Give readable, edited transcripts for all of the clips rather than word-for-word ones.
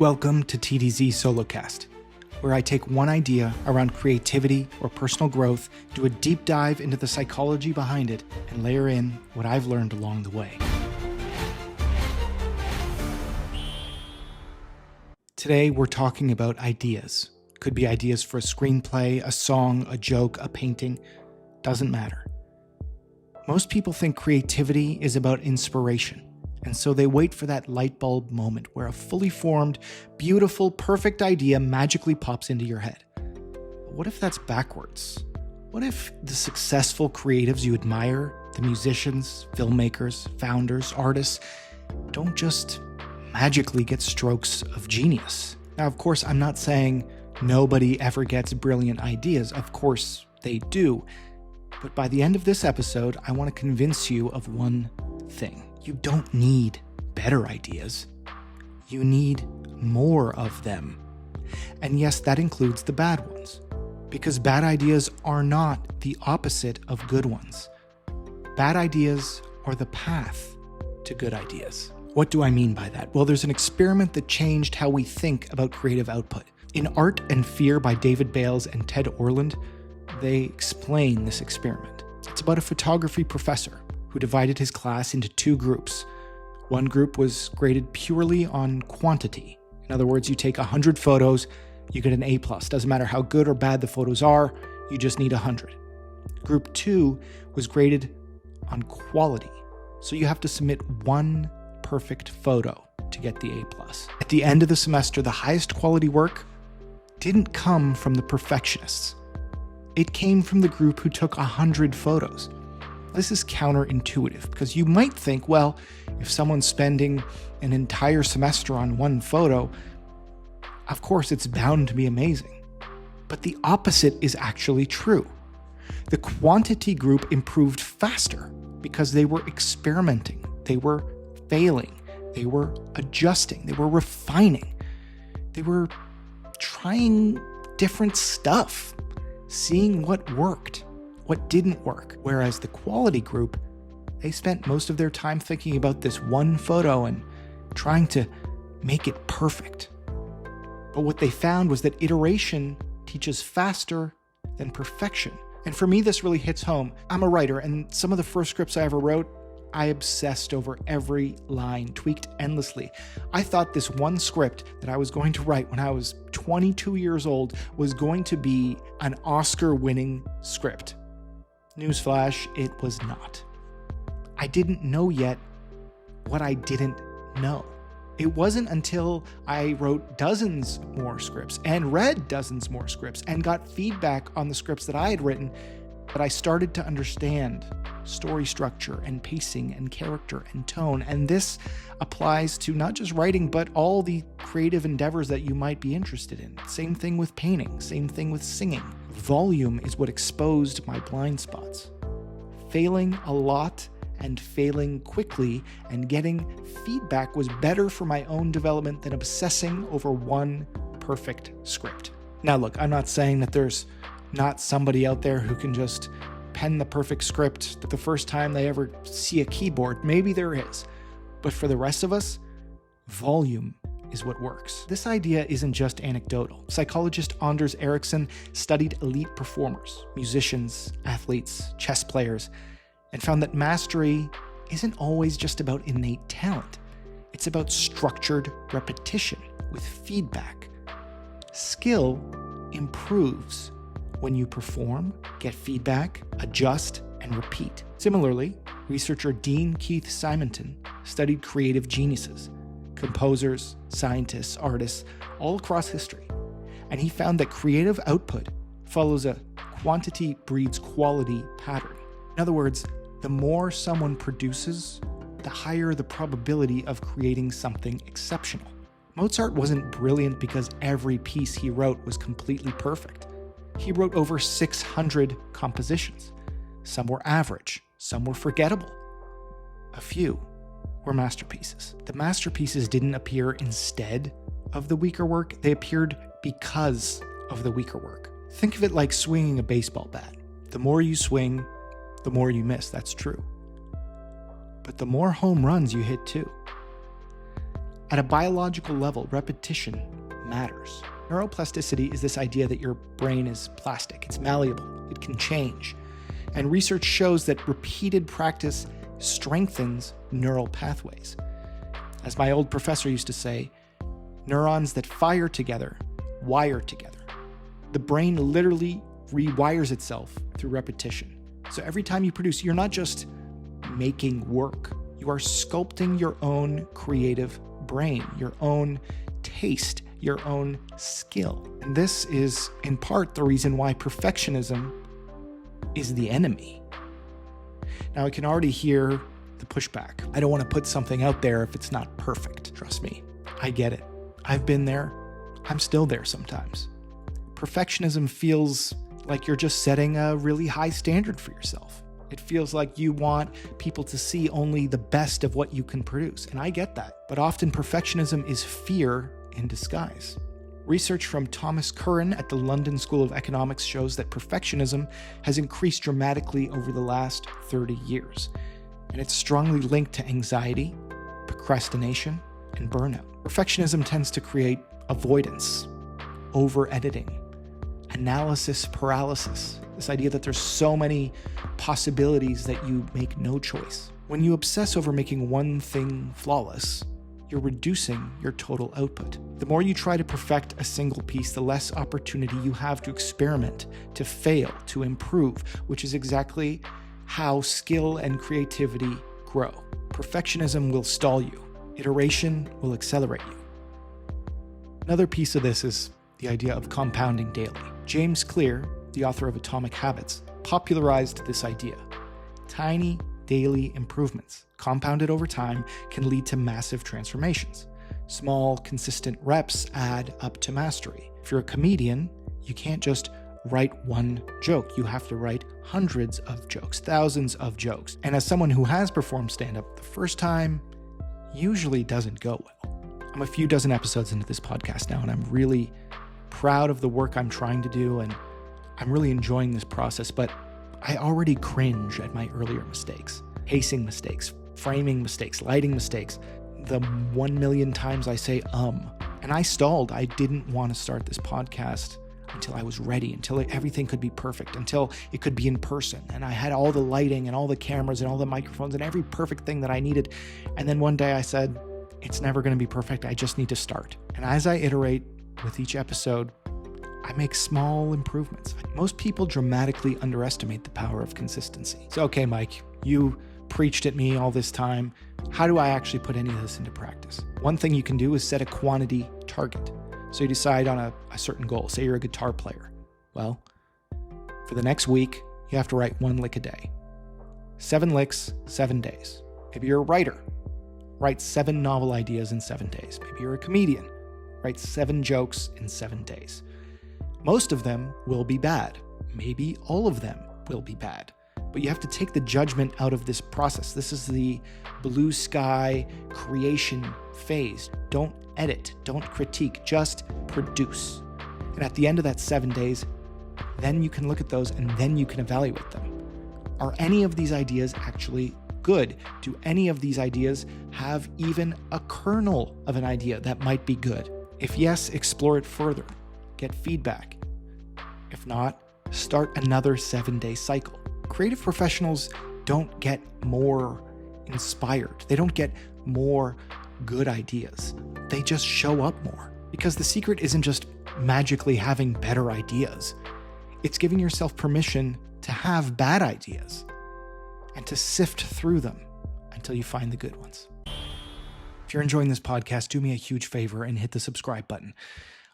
Welcome to TDZ Solocast, where I take one idea around creativity or personal growth, do a deep dive into the psychology behind it, and layer in what I've learned along the way. Today, we're talking about ideas. Could be ideas for a screenplay, a song, a joke, a painting. Doesn't matter. Most people think creativity is about inspiration. And so they wait for that light bulb moment where a fully formed, beautiful, perfect idea magically pops into your head. What if that's backwards? What if the successful creatives you admire, the musicians, filmmakers, founders, artists, don't just magically get strokes of genius? Now, of course, I'm not saying nobody ever gets brilliant ideas. Of course, they do. But by the end of this episode, I want to convince you of one thing. You don't need better ideas. You need more of them. And yes, that includes the bad ones, because bad ideas are not the opposite of good ones. Bad ideas are the path to good ideas. What do I mean by that? Well, there's an experiment that changed how we think about creative output. In Art and Fear by David Bales and Ted Orland, they explain this experiment. It's about a photography professor who divided his class into two groups. One group was graded purely on quantity. In other words, you take 100 photos, you get an A+. Doesn't matter how good or bad the photos are, you just need 100. Group 2 was graded on quality. So you have to submit one perfect photo to get the A+. At the end of the semester, the highest quality work didn't come from the perfectionists. It came from the group who took 100 photos. This is counterintuitive because you might think, well, if someone's spending an entire semester on one photo, of course it's bound to be amazing. But the opposite is actually true. The quantity group improved faster because they were experimenting, they were failing, they were adjusting, they were refining, they were trying different stuff, seeing what worked, what didn't work. Whereas the quality group, they spent most of their time thinking about this one photo and trying to make it perfect. But what they found was that iteration teaches faster than perfection. And for me, this really hits home. I'm a writer, and some of the first scripts I ever wrote, I obsessed over every line, tweaked endlessly. I thought this one script that I was going to write when I was 22 years old was going to be an Oscar-winning script. Newsflash, it was not. I didn't know yet what I didn't know. It wasn't until I wrote dozens more scripts and read dozens more scripts and got feedback on the scripts that I had written that I started to understand story structure and pacing and character and tone. And this applies to not just writing, but all the creative endeavors that you might be interested in. Same thing with painting, same thing with singing. Volume is what exposed my blind spots. Failing a lot and failing quickly and getting feedback was better for my own development than obsessing over one perfect script. Now look, I'm not saying that there's not somebody out there who can just pen the perfect script the first time they ever see a keyboard. Maybe there is. But for the rest of us, volume is what works. This idea isn't just anecdotal. Psychologist Anders Ericsson studied elite performers, musicians, athletes, chess players, and found that mastery isn't always just about innate talent. It's about structured repetition with feedback. Skill improves when you perform, get feedback, adjust, and repeat. Similarly, researcher Dean Keith Simonton studied creative geniuses, composers, scientists, artists, all across history. And he found that creative output follows a quantity breeds quality pattern. In other words, the more someone produces, the higher the probability of creating something exceptional. Mozart wasn't brilliant because every piece he wrote was completely perfect. He wrote over 600 compositions. Some were average, some were forgettable. A few were masterpieces. The masterpieces didn't appear instead of the weaker work, they appeared because of the weaker work. Think of it like swinging a baseball bat. The more you swing, the more you miss, that's true. But the more home runs you hit too. At a biological level, repetition matters. Neuroplasticity is this idea that your brain is plastic, it's malleable, it can change. And research shows that repeated practice strengthens neural pathways. As my old professor used to say, neurons that fire together wire together. The brain literally rewires itself through repetition. So every time you produce, you're not just making work, you are sculpting your own creative brain, your own taste, your own skill. And this is in part the reason why perfectionism is the enemy. Now, I can already hear the pushback. I don't want to put something out there if it's not perfect. Trust me, I get it. I've been there. I'm still there sometimes. Perfectionism feels like you're just setting a really high standard for yourself. It feels like you want people to see only the best of what you can produce. And I get that. But often perfectionism is fear in disguise. Research from Thomas Curran at the London School of Economics shows that perfectionism has increased dramatically over the last 30 years. And it's strongly linked to anxiety, procrastination, and burnout. Perfectionism tends to create avoidance, over-editing, analysis paralysis, this idea that there's so many possibilities that you make no choice. When you obsess over making one thing flawless, you're reducing your total output. The more you try to perfect a single piece, the less opportunity you have to experiment, to fail, to improve, which is exactly how skill and creativity grow. Perfectionism will stall you. Iteration will accelerate you. Another piece of this is the idea of compounding daily. James Clear, the author of Atomic Habits, popularized this idea. Tiny daily improvements, compounded over time, can lead to massive transformations. Small, consistent reps add up to mastery. If you're a comedian, you can't just write one joke. You have to write hundreds of jokes, thousands of jokes. And as someone who has performed stand-up, the first time usually doesn't go well. I'm a few dozen episodes into this podcast now, and I'm really proud of the work I'm trying to do, and I'm really enjoying this process, but I already cringe at my earlier mistakes. Pacing mistakes, framing mistakes, lighting mistakes, the 1 million times I say And I stalled. I didn't want to start this podcast until I was ready, until everything could be perfect, until it could be in person. And I had all the lighting and all the cameras and all the microphones and every perfect thing that I needed. And then one day I said, it's never going to be perfect. I just need to start. And as I iterate with each episode, I make small improvements. Most people dramatically underestimate the power of consistency. So, okay, Mike, you preached at me all this time. How do I actually put any of this into practice? One thing you can do is set a quantity target. So you decide on a certain goal. Say you're a guitar player. Well, for the next week, you have to write 1 lick a day. 7 licks, 7 days. Maybe you're a writer. Write 7 novel ideas in 7 days. Maybe you're a comedian. Write 7 jokes in 7 days. Most of them will be bad. Maybe all of them will be bad. But you have to take the judgment out of this process. This is the blue sky creation phase. Don't edit, don't critique, just produce. And at the end of that 7 days, then you can look at those and then you can evaluate them. Are any of these ideas actually good? Do any of these ideas have even a kernel of an idea that might be good? If yes, explore it further. Get feedback. If not, start another 7-day cycle. Creative professionals don't get more inspired. They don't get more good ideas. They just show up more. Because the secret isn't just magically having better ideas. It's giving yourself permission to have bad ideas and to sift through them until you find the good ones. If you're enjoying this podcast, do me a huge favor and hit the subscribe button.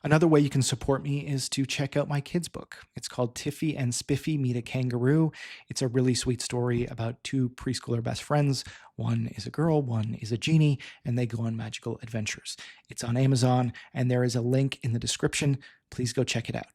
Another way you can support me is to check out my kids' book. It's called Tiffy and Spiffy Meet a Kangaroo. It's a really sweet story about 2 preschooler best friends. One is a girl, one is a genie, and they go on magical adventures. It's on Amazon, and there is a link in the description. Please go check it out.